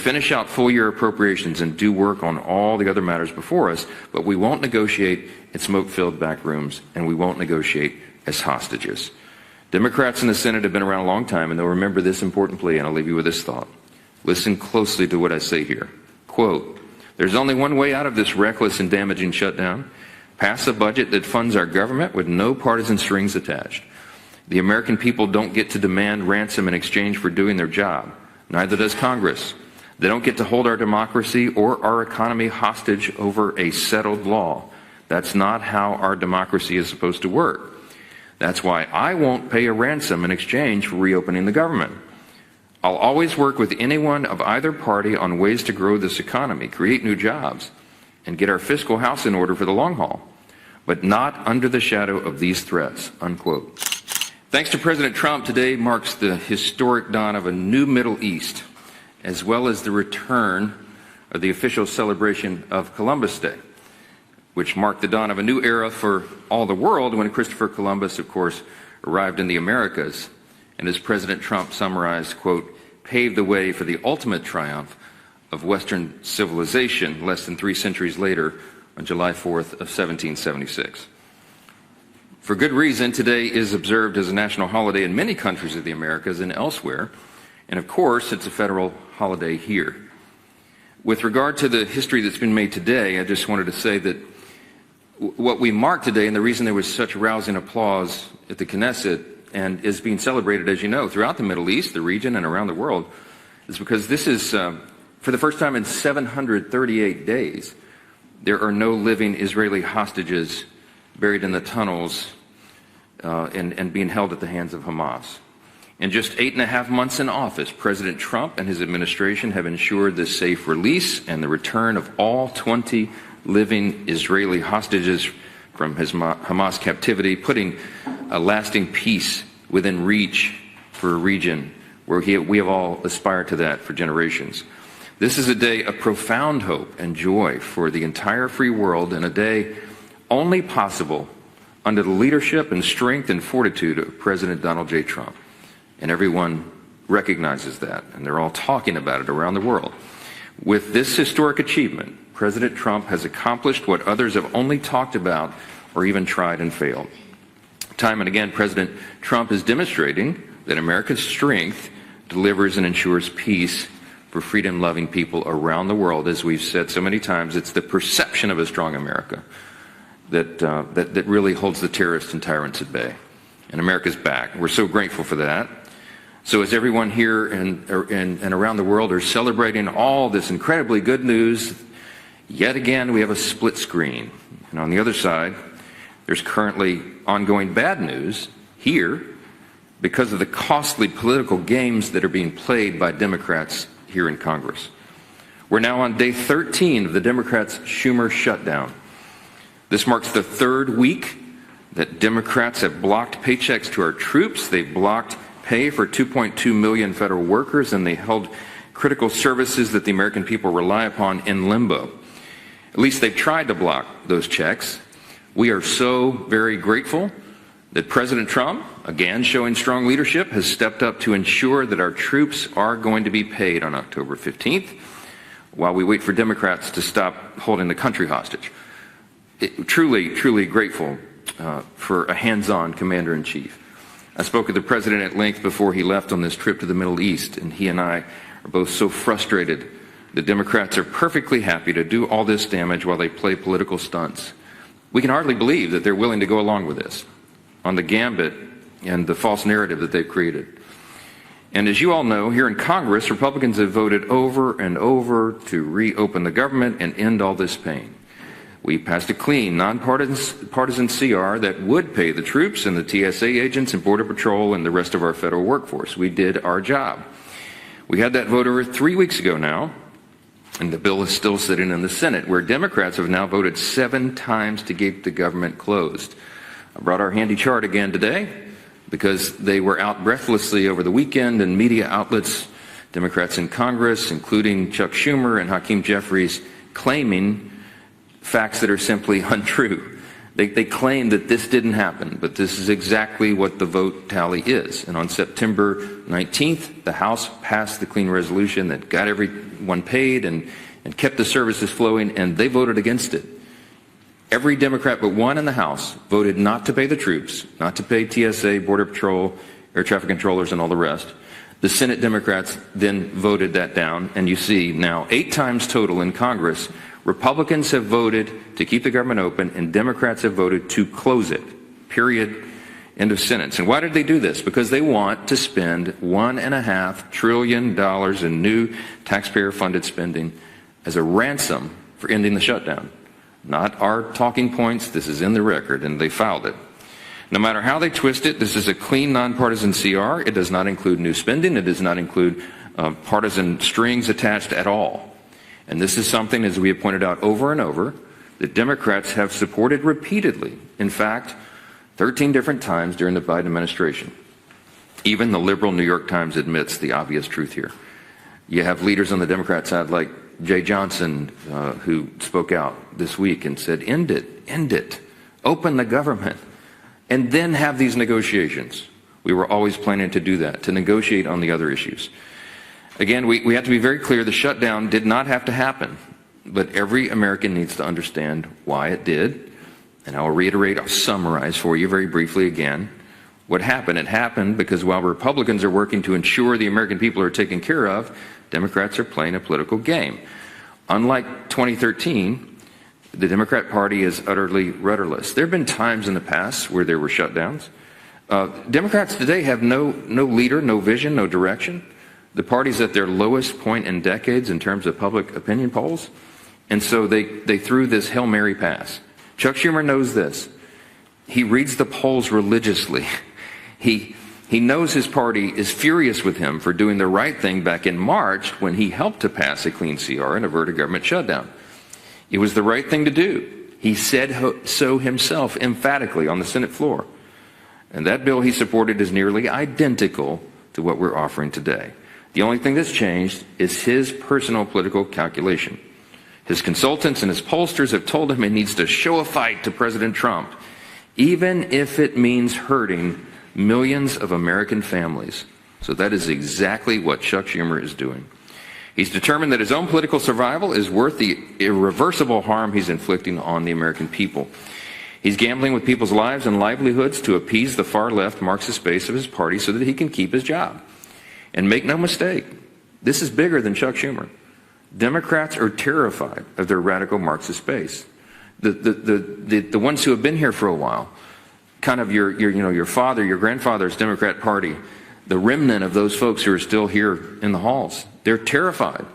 finish out full-year appropriations and do work on all the other matters before us, but we won't negotiate in smoke-filled back rooms, and we won't negotiate as hostages. Democrats in the Senate have been around a long time, and they'll remember this important plea, and I'll leave you with this thought. Listen closely to what I say here. Quote, "There's only one way out of this reckless and damaging shutdown. Pass a budget that funds our government with no partisan strings attached. The American people don't get to demand ransom in exchange for doing their job. Neither does Congress. They don't get to hold our democracy or our economy hostage over a settled law. That's not how our democracy is supposed to work. That's why I won't pay a ransom in exchange for reopening the government. I'll always work with anyone of either party on ways to grow this economy, create new jobs, and get our fiscal house in order for the long haul, but not under the shadow of these threats," unquote. Thanks to President Trump, today marks the historic dawn of a new Middle East, as well as the return of the official celebration of Columbus Day, which marked the dawn of a new era for all the world when Christopher Columbus, of course, arrived in the Americas, and as President Trump summarized, quote, "paved the way for the ultimate triumph of Western civilization less than 3 centuries later on July 4th of 1776. For good reason, today is observed as a national holiday in many countries of the Americas and elsewhere, and of course, it's a federal holiday here. With regard to the history that's been made today, I just wanted to say that what we mark today, and the reason there was such rousing applause at the Knesset and is being celebrated, as you know, throughout the Middle East, the region, and around the world, is because this is, for the first time in 738 days, there are no living Israeli hostages buried in the tunnels and being held at the hands of Hamas. In just 8.5 months in office, President Trump and his administration have ensured the safe release and the return of all 20 living Israeli hostages from Hamas captivity, putting a lasting peace within reach for a region where we have all aspired to that for generations. This is a day of profound hope and joy for the entire free world, and a day only possible under the leadership and strength and fortitude of President Donald J. Trump. And everyone recognizes that, and they're all talking about it around the world. With this historic achievement, President Trump has accomplished what others have only talked about or even tried and failed. Time and again, President Trump is demonstrating that America's strength delivers and ensures peace for freedom-loving people around the world. As we've said so many times, it's the perception of a strong America that really holds the terrorists and tyrants at bay. And America's back. We're so grateful for that. So as everyone here and around the world are celebrating all this incredibly good news, yet again we have a split screen. And on the other side, there's currently ongoing bad news here because of the costly political games that are being played by Democrats here in Congress. We're now on day 13 of the Democrats' Schumer shutdown. This marks the third week that Democrats have blocked paychecks to our troops. They've blocked pay for 2.2 million federal workers, and they held critical services that the American people rely upon in limbo. At least they've tried to block those checks. We are so very grateful that President Trump, again showing strong leadership, has stepped up to ensure that our troops are going to be paid on October 15th while we wait for Democrats to stop holding the country hostage. Truly grateful for a hands-on commander-in-chief. I spoke with the president at length before he left on this trip to the Middle East, and he and I are both so frustrated that Democrats are perfectly happy to do all this damage while they play political stunts. We can hardly believe that they're willing to go along with this on the gambit and the false narrative that they've created. And as you all know, here in Congress, Republicans have voted over and over to reopen the government and end all this pain. We passed a clean, nonpartisan CR that would pay the troops and the TSA agents and Border Patrol and the rest of our federal workforce. We did our job. We had that vote over 3 weeks ago now, and the bill is still sitting in the Senate, where Democrats have now voted 7 times to keep the government closed. I brought our handy chart again today because they were out breathlessly over the weekend, and media outlets, Democrats in Congress, including Chuck Schumer and Hakeem Jeffries, claiming facts that are simply untrue. They claim that this didn't happen, but this is exactly what the vote tally is. And on September 19th, the House passed the clean resolution that got everyone paid and kept the services flowing, and they voted against it. Every Democrat but one in the House voted not to pay the troops, not to pay TSA, Border Patrol, air traffic controllers, and all the rest. The Senate Democrats then voted that down, and you see now 8 times total in Congress, Republicans have voted to keep the government open, and Democrats have voted to close it, period, end of sentence. And why did they do this? Because they want to spend $1.5 trillion in new taxpayer-funded spending as a ransom for ending the shutdown. Not our talking points, this is in the record, and they filed it. No matter how they twist it, this is a clean, nonpartisan CR. It does not include new spending. It does not include partisan strings attached at all. And this is something, as we have pointed out over and over, that Democrats have supported repeatedly. In fact, 13 different times during the Biden administration. Even the liberal New York Times admits the obvious truth here. You have leaders on the Democrat side like Jay Johnson, who spoke out this week and said, end it, open the government, and then have these negotiations. We were always planning to do that, to negotiate on the other issues. Again, we have to be very clear, the shutdown did not have to happen, but every American needs to understand why it did. And I'll reiterate, I'll summarize for you very briefly again. What happened? It happened because while Republicans are working to ensure the American people are taken care of, Democrats are playing a political game. Unlike 2013, the Democrat Party is utterly rudderless. There have been times in the past where there were shutdowns. Democrats today have no leader, no vision, no direction. The party's at their lowest point in decades in terms of public opinion polls. And so they threw this Hail Mary pass. Chuck Schumer knows this. He reads the polls religiously. He knows his party is furious with him for doing the right thing back in March when he helped to pass a clean CR and avert a government shutdown. It was the right thing to do. He said so himself emphatically on the Senate floor. And that bill he supported is nearly identical to what we're offering today. The only thing that's changed is his personal political calculation. His consultants and his pollsters have told him he needs to show a fight to President Trump, even if it means hurting millions of American families. So that is exactly what Chuck Schumer is doing. He's determined that his own political survival is worth the irreversible harm he's inflicting on the American people. He's gambling with people's lives and livelihoods to appease the far-left Marxist base of his party so that he can keep his job. And make no mistake, this is bigger than Chuck Schumer. Democrats are terrified of their radical Marxist base. The ones who have been here for a while, kind of your father, your grandfather's Democrat Party, the remnant of those folks who are still here in the halls, they're terrified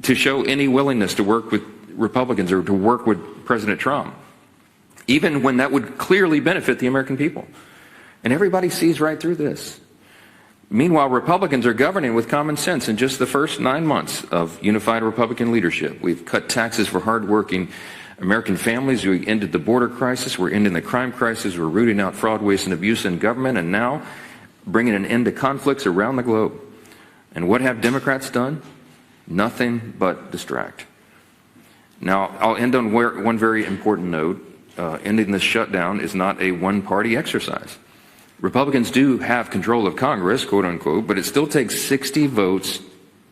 to show any willingness to work with Republicans or to work with President Trump, even when that would clearly benefit the American people. And everybody sees right through this. Meanwhile, Republicans are governing with common sense. In just the first 9 months of unified Republican leadership, we've cut taxes for hardworking American families. We ended the border crisis. We're ending the crime crisis. We're rooting out fraud, waste, and abuse in government, and now bringing an end to conflicts around the globe. And what have Democrats done? Nothing but distract. Now, I'll end on one very important note. Ending this shutdown is not a one-party exercise. Republicans do have control of Congress, quote unquote, but it still takes 60 votes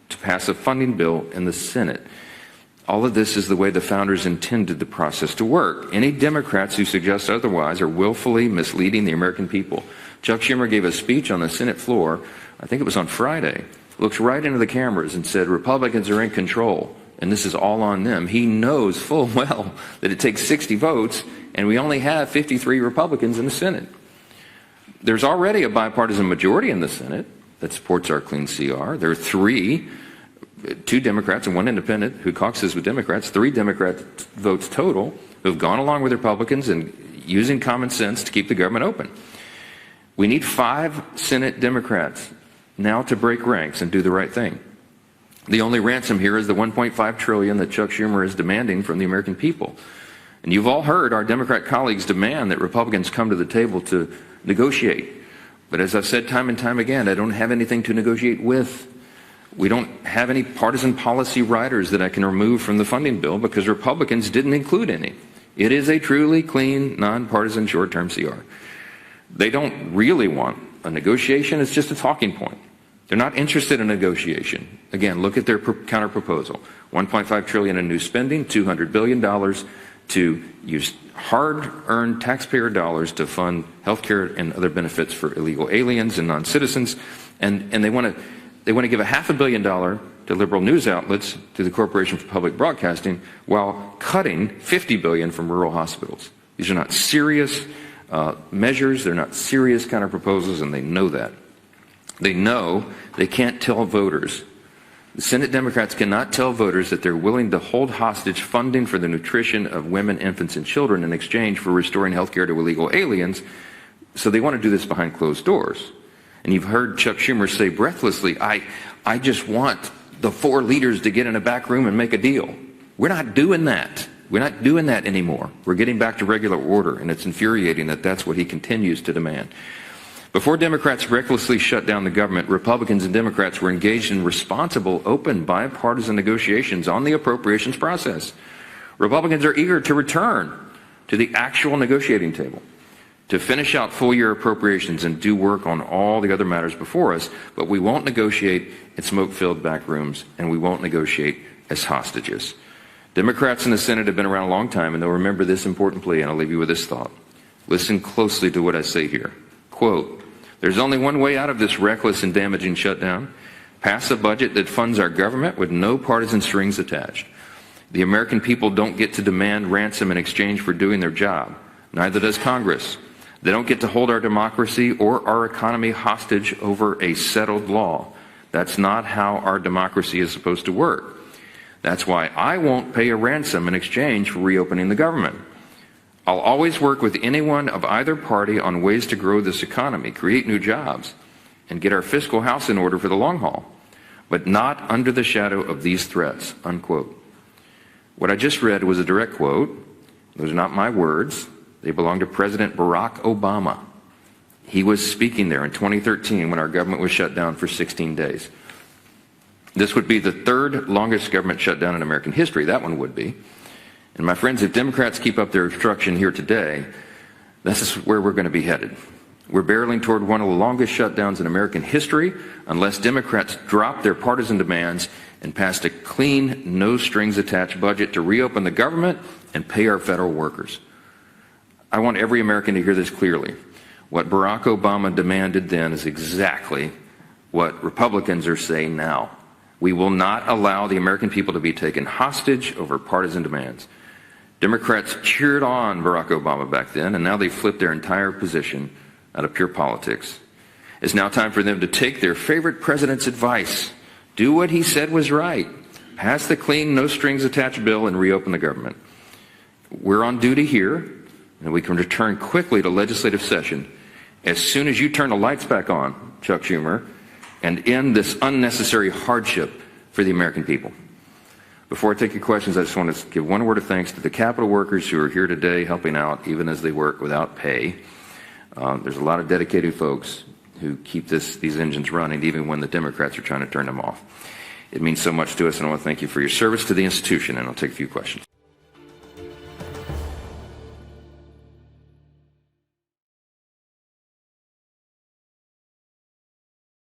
to pass a funding bill in the Senate. All of this is the way the founders intended the process to work. Any Democrats who suggest otherwise are willfully misleading the American people. Chuck Schumer gave a speech on the Senate floor, I think it was on Friday, looked right into the cameras and said, Republicans are in control, and this is all on them. He knows full well that it takes 60 votes, and we only have 53 Republicans in the Senate. There's already a bipartisan majority in the Senate that supports our clean CR. There are 2 Democrats and 1 independent who caucuses with Democrats, 3 Democrat votes total who have gone along with Republicans and using common sense to keep the government open. We need 5 Senate Democrats now to break ranks and do the right thing. The only ransom here is the $1.5 trillion that Chuck Schumer is demanding from the American people. And you've all heard our Democrat colleagues demand that Republicans come to the table to negotiate. But as I've said time and time again, I don't have anything to negotiate with. We don't have any partisan policy riders that I can remove from the funding bill because Republicans didn't include any. It is a truly clean, nonpartisan, short-term CR. They don't really want a negotiation. It's just a talking point. They're not interested in negotiation. Again, look at their counter-proposal. $1.5 trillion in new spending, $200 billion to use hard-earned taxpayer dollars to fund health care and other benefits for illegal aliens and non-citizens. And they want to give a $500 million to liberal news outlets, to the Corporation for Public Broadcasting, while cutting $50 billion from rural hospitals. These are not serious measures. They're not serious counter-proposals, and they know that. They know they can't tell voters. The Senate Democrats cannot tell voters that they're willing to hold hostage funding for the nutrition of women, infants, and children in exchange for restoring health care to illegal aliens. So they want to do this behind closed doors. And you've heard Chuck Schumer say breathlessly, I just want the four leaders to get in a back room and make a deal. We're not doing that. We're not doing that anymore. We're getting back to regular order, and it's infuriating that that's what he continues to demand. Before Democrats recklessly shut down the government, Republicans and Democrats were engaged in responsible, open, bipartisan negotiations on the appropriations process. Republicans are eager to return to the actual negotiating table, to finish out full-year appropriations and do work on all the other matters before us, but we won't negotiate in smoke-filled back rooms, and we won't negotiate as hostages. Democrats in the Senate have been around a long time, and they'll remember this important plea, and I'll leave you with this thought. Listen closely to what I say here. Quote, there's only one way out of this reckless and damaging shutdown. Pass a budget that funds our government with no partisan strings attached. The American people don't get to demand ransom in exchange for doing their job. Neither does Congress. They don't get to hold our democracy or our economy hostage over a settled law. That's not how our democracy is supposed to work. That's why I won't pay a ransom in exchange for reopening the government. I'll always work with anyone of either party on ways to grow this economy, create new jobs, and get our fiscal house in order for the long haul, but not under the shadow of these threats, unquote. What I just read was a direct quote. Those are not my words. They belong to President Barack Obama. He was speaking there in 2013 when our government was shut down for 16 days. This would be the third longest government shutdown in American history. That one would be. And my friends, if Democrats keep up their obstruction here today, this is where we're going to be headed. We're barreling toward one of the longest shutdowns in American history unless Democrats drop their partisan demands and pass a clean, no-strings-attached budget to reopen the government and pay our federal workers. I want every American to hear this clearly. What Barack Obama demanded then is exactly what Republicans are saying now. We will not allow the American people to be taken hostage over partisan demands. Democrats cheered on Barack Obama back then, and now they've flipped their entire position out of pure politics. It's now time for them to take their favorite president's advice. Do what he said was right. Pass the clean, no-strings-attached bill and reopen the government. We're on duty here, and we can return quickly to legislative session as soon as you turn the lights back on, Chuck Schumer, and end this unnecessary hardship for the American people. Before I take your questions, I just want to give one word of thanks to the Capitol workers who are here today helping out even as they work without pay. There's a lot of dedicated folks who keep these engines running even when the Democrats are trying to turn them off. It means so much to us, and I want to thank you for your service to the institution, and I'll take a few questions.